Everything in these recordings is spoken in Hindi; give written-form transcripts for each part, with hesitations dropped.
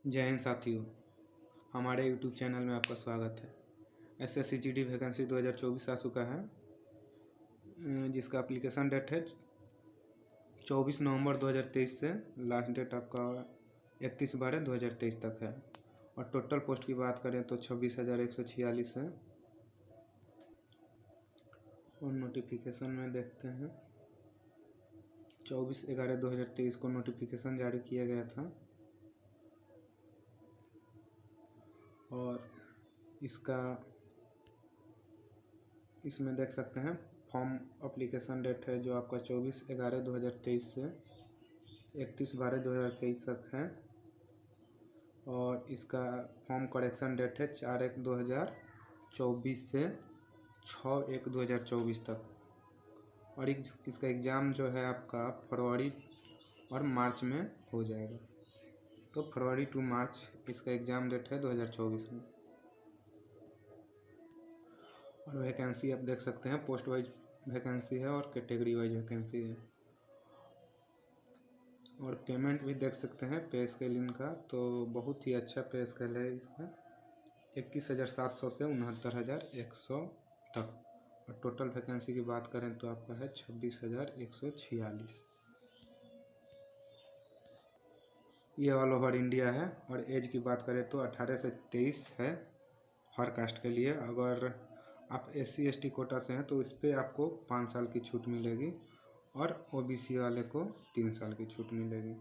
जय हिंद साथियों, हमारे यूट्यूब चैनल में आपका स्वागत है। एसएससी जीडी वैकेंसी 2024 आ चुका है, जिसका एप्लीकेशन डेट है 24 नवंबर 2023 से लास्ट डेट आपका 31/12/2023 तक है। और टोटल पोस्ट की बात करें तो 26,146 है। और नोटिफिकेशन में देखते हैं 24/11/2023 को नोटिफिकेशन जारी किया गया था। और इसमें देख सकते हैं फॉर्म एप्लीकेशन डेट है जो आपका 24/11/2023 से 31/12/2023 तक है। और इसका फॉर्म करेक्शन डेट है 4/1/2024 से 6/1/2024 तक। और इसका एग्ज़ाम जो है आपका फरवरी और मार्च में हो जाएगा। तो फरवरी टू मार्च इसका एग्ज़ाम डेट है 2024 में। और वैकेंसी आप देख सकते हैं, पोस्ट वाइज वैकेंसी है और कैटेगरी वाइज वैकेंसी है। और पेमेंट भी देख सकते हैं पे स्केल इनका, तो बहुत ही अच्छा पे स्केल है इसका, 21,700 से 69,100 तक। और टोटल वैकेंसी की बात करें तो आपका है 26,146। ये ऑल ओवर इंडिया है। और एज की बात करें तो 18 से 23 है हर कास्ट के लिए। अगर आप SC/ST कोटा से हैं तो इस पर आपको 5 साल की छूट मिलेगी और OBC वाले को 3 साल की छूट मिलेगी।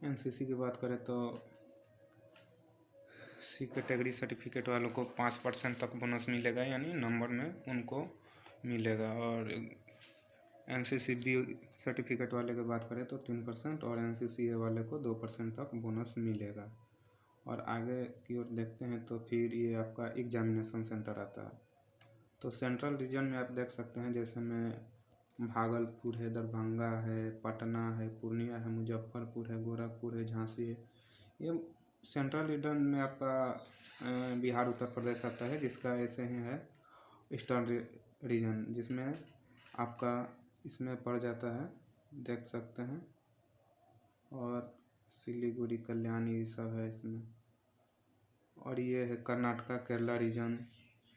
NCC की बात करें तो C कैटेगरी सर्टिफिकेट वालों को 5% तक बोनस मिलेगा, यानी नंबर में उनको मिलेगा। और NCC B सर्टिफिकेट वाले की बात करें तो 3% और NCC A वाले को 2% तक बोनस मिलेगा। और आगे की ओर देखते हैं तो फिर ये आपका एग्जामिनेशन सेंटर आता है। तो सेंट्रल रीजन में आप देख सकते हैं, जैसे में भागलपुर है, दरभंगा है, पटना है, पूर्णिया है, मुजफ्फरपुर है, गोरखपुर है, झांसी है। ये सेंट्रल रीजन में आपका बिहार उत्तर प्रदेश आता है, जिसका ऐसे ही है ईस्टर्न रीजन, जिसमें आपका इसमें पड़ जाता है, देख सकते हैं। और सिलीगुड़ी, कल्याणी ये सब है इसमें। और ये है कर्नाटका केरला रीजन,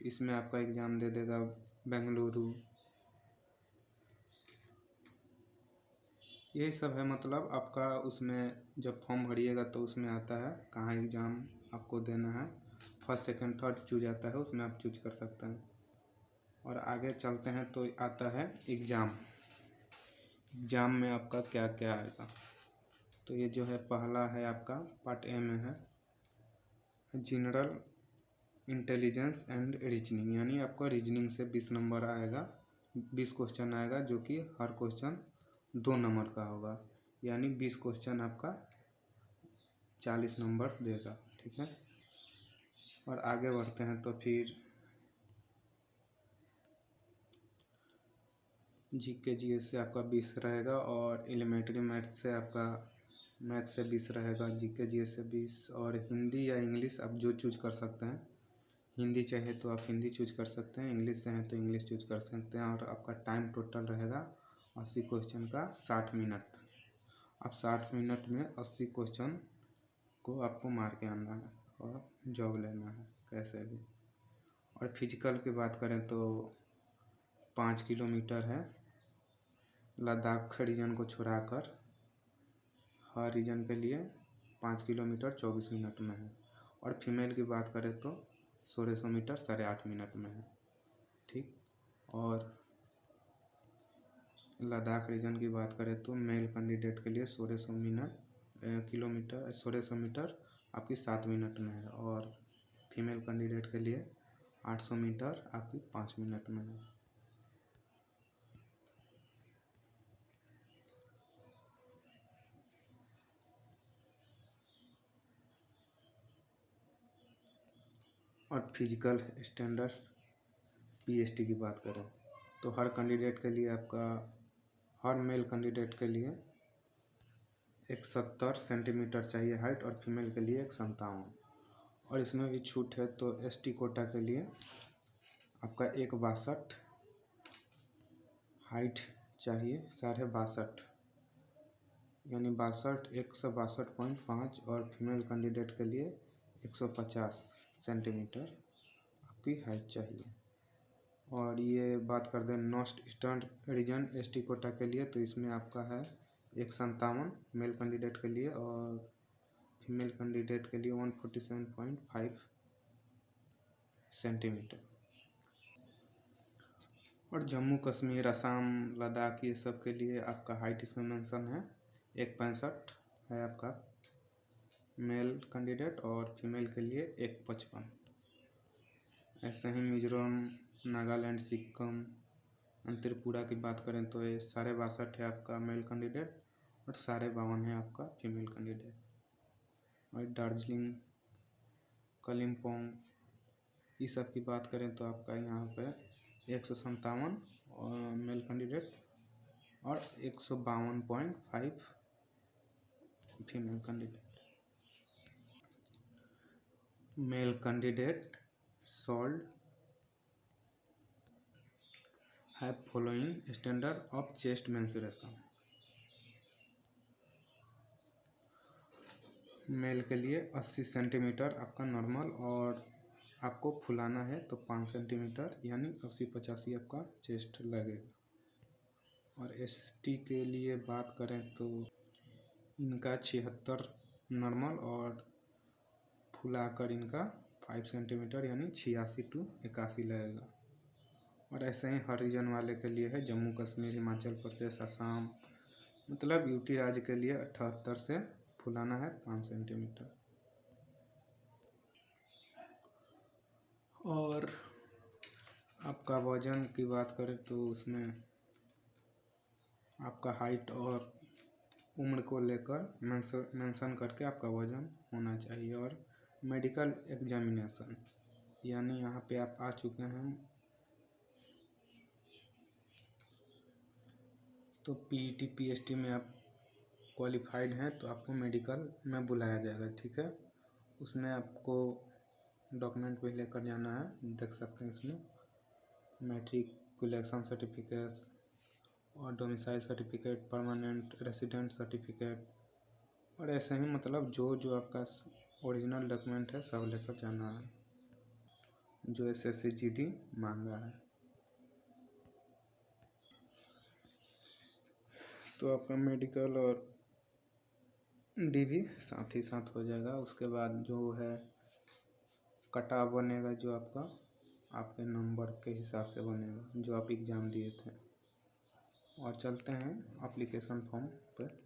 इसमें आपका एग्ज़ाम दे देगा बेंगलुरु। यही सब है, मतलब आपका उसमें जब फॉर्म भरिएगा तो उसमें आता है कहाँ एग्ज़ाम आपको देना है। फर्स्ट सेकंड थर्ड चूज आता है, उसमें आप चूज कर सकते हैं। और आगे चलते हैं तो आता है एग्ज़ाम में आपका क्या क्या आएगा। तो ये जो है पहला है आपका पार्ट A में है जनरल इंटेलिजेंस एंड रीजनिंग, यानी आपका रीजनिंग से 20 नंबर आएगा, 20 क्वेश्चन आएगा, जो कि हर क्वेश्चन 2 नंबर का होगा, यानी 20 क्वेश्चन आपका 40 नंबर देगा। ठीक है। और आगे बढ़ते हैं तो फिर GK GS से आपका 20 रहेगा। और एलिमेंट्री मैथ से आपका 20 रहेगा, GK GS से 20। और हिंदी या इंग्लिश आप जो चूज कर सकते हैं, हिंदी चाहे तो आप हिंदी चूज कर सकते हैं, इंग्लिश चाहे तो इंग्लिश चूज कर सकते हैं। और आपका टाइम टोटल रहेगा 80 क्वेश्चन का 60 मिनट। आप 60 मिनट में 80 क्वेश्चन को आपको मार के आना है और जॉब लेना है कैसे भी। और फिजिकल की बात करें तो 5 किलोमीटर है, लद्दाख रीजन को छुड़ाकर हर रीजन के लिए 5 किलोमीटर 24 मिनट में है। और फीमेल की बात करें तो 1600 मीटर 8.5 मिनट में है। ठीक। और लद्दाख रीजन की बात करें तो मेल कैंडिडेट के लिए 1600 मीटर आपकी 7 मिनट में है। और फीमेल कैंडिडेट के लिए 800 मीटर आपकी 5 मिनट में है। और फिजिकल स्टैंडर्ड PST की बात करें तो हर कैंडिडेट के लिए आपका, हर मेल कैंडिडेट के लिए 170 सेंटीमीटर चाहिए हाइट, और फीमेल के लिए 157। और इसमें भी छूट है, तो ST कोटा के लिए आपका 162 हाइट चाहिए, 62.5। यानी 162.5 और फीमेल कैंडिडेट के लिए 150 सेंटीमीटर आपकी हाइट चाहिए। और ये बात कर दें north eastern region ST quota के लिए, तो इसमें आपका है 157 मेल कैंडिडेट के लिए और फीमेल कैंडिडेट के लिए 147.5 सेंटीमीटर। और जम्मू कश्मीर, असम, लद्दाख ये सब के लिए आपका हाइट इसमें मेंशन है 165 है आपका मेल कैंडिडेट और फीमेल के लिए 155। ऐसे ही मिजोरम, नागालैंड, सिक्किम, त्रिपुरा की बात करें तो ये 62.5 है आपका मेल कैंडिडेट और 52.5 है आपका फीमेल कैंडिडेट। और दार्जिलिंग, कालिम्पोंग ये सब की बात करें तो आपका यहाँ पे 157 मेल कैंडिडेट और 152.5 female candidate. Male candidate should have following standard of chest mensuration। Male के लिए 80 सेंटीमीटर आपका नॉर्मल और आपको फुलाना है तो 5 सेंटीमीटर यानी 80-85 आपका चेस्ट लगेगा। और ST के लिए बात करें तो इनका 76 नॉर्मल और फुलाकर इनका 5 सेंटीमीटर यानी 86 to 81 लगेगा। और ऐसे ही हर रीजन वाले के लिए है जम्मू कश्मीर, हिमाचल प्रदेश, असम, मतलब UT राज्य के लिए 78 से फुलाना है 5 सेंटीमीटर। और आपका वजन की बात करें तो उसमें आपका हाइट और उम्र को लेकर मेंशन करके आपका वजन होना चाहिए। और मेडिकल एग्जामिनेशन यानी यहाँ पे आप आ चुके हैं तो PET PST में आप क्वालिफाइड हैं तो आपको मेडिकल में बुलाया जाएगा, ठीक है। उसमें आपको डॉक्यूमेंट भी लेकर जाना है, देख सकते हैं इसमें मैट्रिकुलेशन सर्टिफिकेट और domicile certificate, permanent resident certificate और ऐसे ही मतलब जो जो आपका ओरिजिनल डॉक्यूमेंट है सब लेकर जाना है जो SSC GD मांगा है। तो आपका मेडिकल और DV साथ ही साथ हो जाएगा। उसके बाद जो है कटा बनेगा जो आपके नंबर के हिसाब से बनेगा जो आप एग्ज़ाम दिए थे। और चलते हैं एप्लीकेशन फॉर्म पर।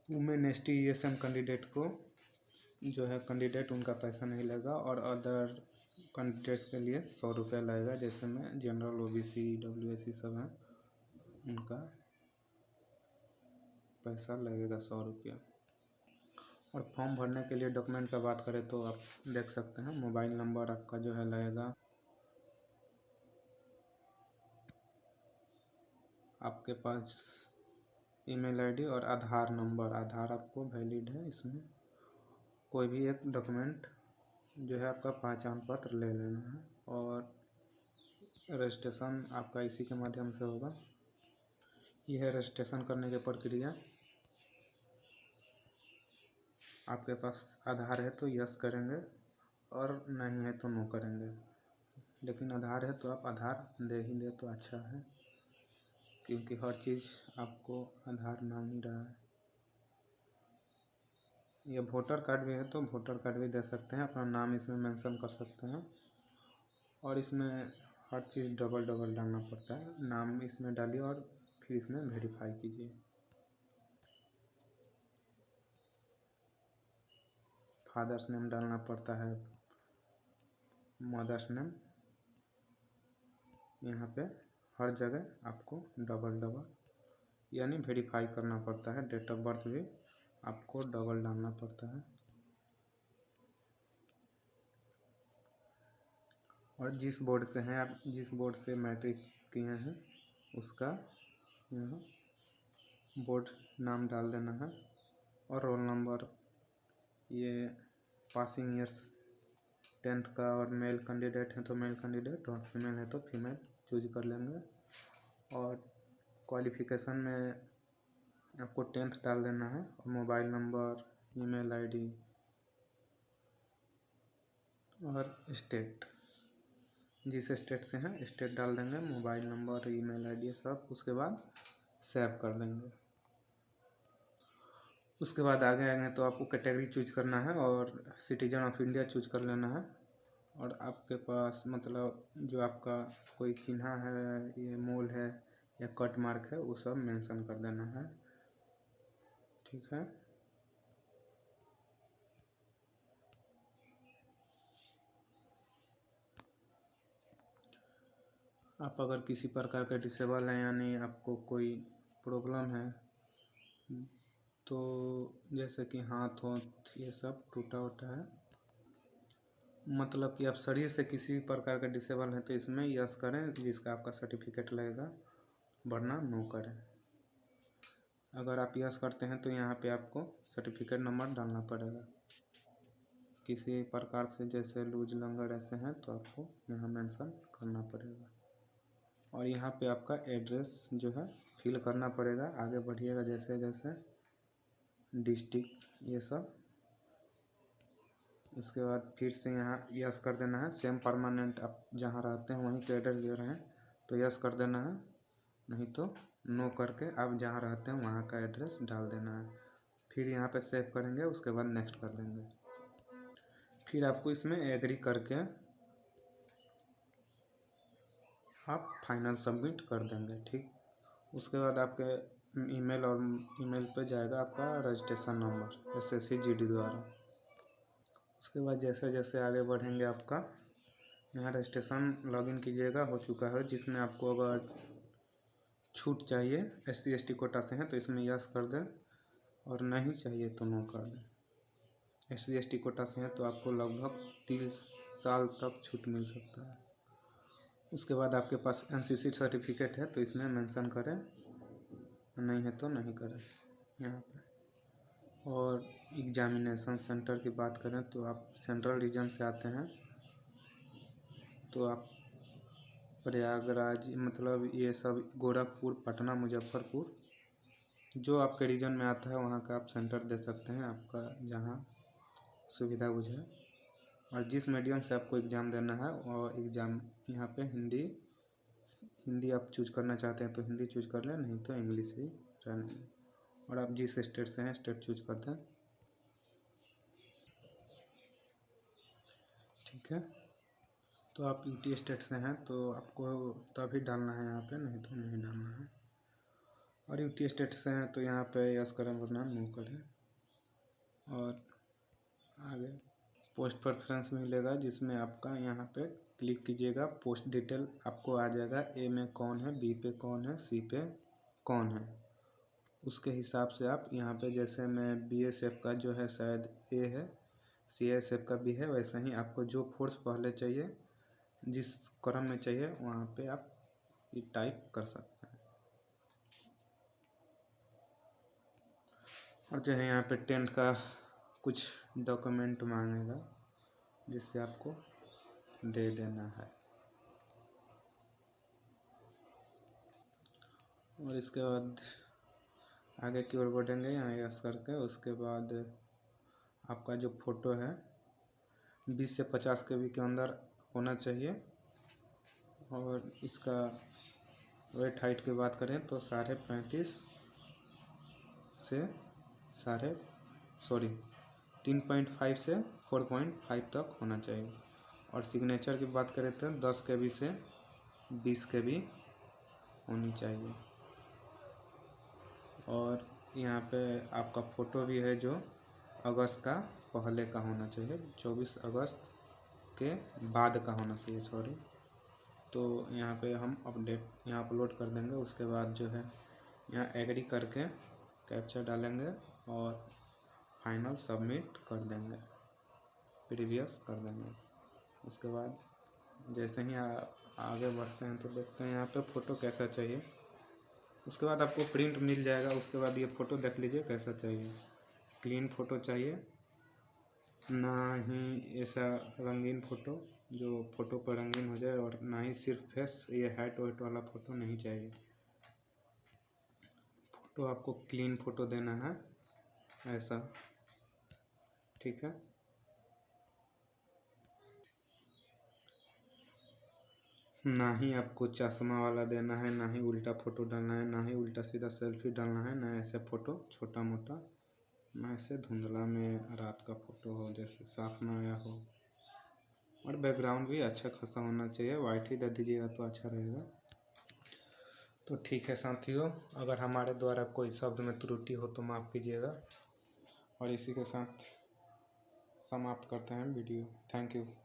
वुमेन ST ESM कैंडिडेट को जो है कैंडिडेट उनका पैसा नहीं लगेगा और अदर कैंडिडेट्स के लिए 100 रुपया लगेगा। जैसे में जनरल, OBC, WSC सब हैं उनका पैसा लगेगा 100 रुपया। और फॉर्म भरने के लिए डॉक्यूमेंट का बात करें तो आप देख सकते हैं मोबाइल नंबर आपका जो है लगेगा, आपके पास ईमेल ID और आधार नंबर, आधार आपको वैलिड है। इसमें कोई भी एक डॉक्यूमेंट जो है आपका पहचान पत्र ले लेना है। और रजिस्ट्रेशन आपका इसी के माध्यम से होगा। यह है रजिस्ट्रेशन करने की प्रक्रिया। आपके पास आधार है तो यस करेंगे और नहीं है तो नो करेंगे, लेकिन आधार है तो आप आधार दे ही दे तो अच्छा है क्योंकि हर चीज़ आपको आधार मांग ही रहा है। ये वोटर कार्ड भी है तो वोटर कार्ड भी दे सकते हैं, अपना नाम इसमें मेंशन कर सकते हैं। और इसमें हर चीज़ डबल डालना पड़ता है, नाम इसमें डालिए और फिर इसमें वेरीफाई कीजिए। फादर्स नेम डालना पड़ता है, मदर्स नेम, यहाँ पे हर जगह आपको डबल यानी वेरीफाई करना पड़ता है। डेट ऑफ बर्थ भी आपको डबल डालना पड़ता है। और जिस बोर्ड से हैं आप, जिस बोर्ड से मैट्रिक किए हैं उसका यहाँ बोर्ड नाम डाल देना है और रोल नंबर, ये पासिंग ईयर्स 10th का। और मेल कैंडिडेट है तो मेल कैंडिडेट और फीमेल है तो फीमेल चूज कर लेंगे। और क्वालिफ़िकेशन में आपको 10th डाल देना है और मोबाइल नंबर, ईमेल आईडी और स्टेट, जिस स्टेट से हैं स्टेट डाल देंगे, मोबाइल नंबर, ईमेल आईडी सब। उसके बाद सेव कर देंगे। उसके बाद आगे आएंगे तो आपको कैटेगरी चूज करना है और सिटीजन ऑफ इंडिया चूज कर लेना है। और आपके पास मतलब जो आपका कोई चिन्ह है, ये मोल है या कट मार्क है, वो सब मेंशन कर देना है। ठीक है। आप अगर किसी प्रकार का डिसेबल है यानी आपको कोई प्रॉब्लम है, तो जैसे कि हाथ ये सब टूटा उटा है, मतलब कि आप शरीर से किसी प्रकार का डिसेबल है, तो इसमें यस करें जिसका आपका सर्टिफिकेट लगेगा, वरना नो करें। अगर आप यस करते हैं तो यहाँ पे आपको सर्टिफिकेट नंबर डालना पड़ेगा। किसी प्रकार से जैसे लूज लंगर ऐसे हैं तो आपको यहाँ मेंशन करना पड़ेगा। और यहाँ पे आपका एड्रेस जो है फिल करना पड़ेगा। आगे बढ़िएगा जैसे जैसे, डिस्ट्रिक्ट ये सब। उसके बाद फिर से यहाँ यस कर देना है। सेम परमानेंट आप जहाँ रहते हैं वहीं पे एड्रेस दे रहे हैं तो यस कर देना है, नहीं तो नो करके आप जहाँ रहते हैं वहाँ का एड्रेस डाल देना है। फिर यहाँ पे सेव करेंगे, उसके बाद नेक्स्ट कर देंगे। फिर आपको इसमें एग्री करके आप फाइनल सबमिट कर देंगे। ठीक। उसके बाद आपके ईमेल पे जाएगा आपका रजिस्ट्रेशन नंबर SSC GD द्वारा। उसके बाद जैसे जैसे आगे बढ़ेंगे आपका यहाँ रजिस्ट्रेशन लॉगिन कीजिएगा, हो चुका है। जिसमें आपको अगर छूट चाहिए SC ST कोटा से हैं तो इसमें यस कर दें, और नहीं चाहिए तो नो कर दें। SC ST कोटा से हैं तो आपको लगभग 30 साल तक छूट मिल सकता है। उसके बाद आपके पास NCC सर्टिफिकेट है तो इसमें मेंशन करें, नहीं है तो नहीं करें यहाँ पे। और एग्जामिनेशन सेंटर की बात करें तो आप सेंट्रल रीजन से आते हैं तो आप प्रयागराज, मतलब ये सब गोरखपुर, पटना, मुजफ्फरपुर, जो आपके रीजन में आता है वहाँ का आप सेंटर दे सकते हैं, आपका जहाँ सुविधा बुझे। और जिस मीडियम से आपको एग्ज़ाम देना है और एग्ज़ाम यहाँ पे हिंदी आप चूज करना चाहते हैं तो हिंदी चूज कर लें, नहीं तो इंग्लिश ही रहने दें। और आप जिस स्टेट से हैं स्टेट चूज कर दें। ठीक है। तो आप UT स्टेट से हैं तो आपको तभी डालना है यहाँ पे, नहीं तो नहीं डालना है। और UT स्टेट से हैं तो यहाँ पे यस करें वरना नो करें। और आगे पोस्ट प्रेफरेंस मिलेगा, जिसमें आपका यहाँ पे क्लिक कीजिएगा, पोस्ट डिटेल आपको आ जाएगा। A में कौन है, B पे कौन है, C पे कौन है, उसके हिसाब से आप यहाँ पे, जैसे मैं BSF का जो है शायद A है, CSF का भी है, वैसे ही आपको जो फोर्स पहले चाहिए, जिस क्रम में चाहिए, वहाँ पे आप ये टाइप कर सकते हैं। और जो है यहाँ पे 10th का कुछ डॉक्यूमेंट मांगेगा, जिससे आपको दे देना है। और इसके बाद आगे की ओर बढ़ेंगे यहाँ यस करके। उसके बाद आपका जो फ़ोटो है 20 से 50 KB के अंदर होना चाहिए। और इसका वेट हाइट की बात करें तो 35.5 से 3.5 से 4.5 तक होना चाहिए। और सिग्नेचर की बात करें तो 10 KB से 20 KB होनी चाहिए। और यहाँ पे आपका फ़ोटो भी है जो अगस्त का पहले का होना चाहिए, 24 अगस्त के बाद का होना चाहिए, सॉरी। तो यहाँ पे हम अपडेट यहाँ अपलोड कर देंगे। उसके बाद जो है यहाँ एग्री करके कैप्चा डालेंगे और फाइनल सबमिट कर देंगे, प्रीवियस कर देंगे। उसके बाद जैसे ही आगे बढ़ते हैं तो देखते हैं यहाँ पे फ़ोटो कैसा चाहिए। उसके बाद आपको प्रिंट मिल जाएगा। उसके बाद ये फ़ोटो देख लीजिए कैसा चाहिए, क्लीन फ़ोटो चाहिए, ना ही ऐसा रंगीन फ़ोटो जो फ़ोटो पर रंगीन हो जाए, और ना ही सिर्फ फेस, ये हाइट वाइट वाला फ़ोटो नहीं चाहिए। फ़ोटो आपको क्लीन फ़ोटो देना है ऐसा, ठीक है। ना ही आपको चश्मा वाला देना है, ना ही उल्टा फ़ोटो डालना है, ना ही उल्टा सीधा सेल्फी डालना है, ना ऐसे फ़ोटो छोटा मोटा, ना ऐसे धुंधला में रात का फ़ोटो हो जैसे साफ ना आया हो। और बैकग्राउंड भी अच्छा खासा होना चाहिए, वाइट ही दे दीजिएगा तो अच्छा रहेगा। तो ठीक है साथियों, अगर हमारे द्वारा कोई शब्द में त्रुटि हो तो माफ़ कीजिएगा। और इसी के साथ समाप्त करते हैं वीडियो। Thank you.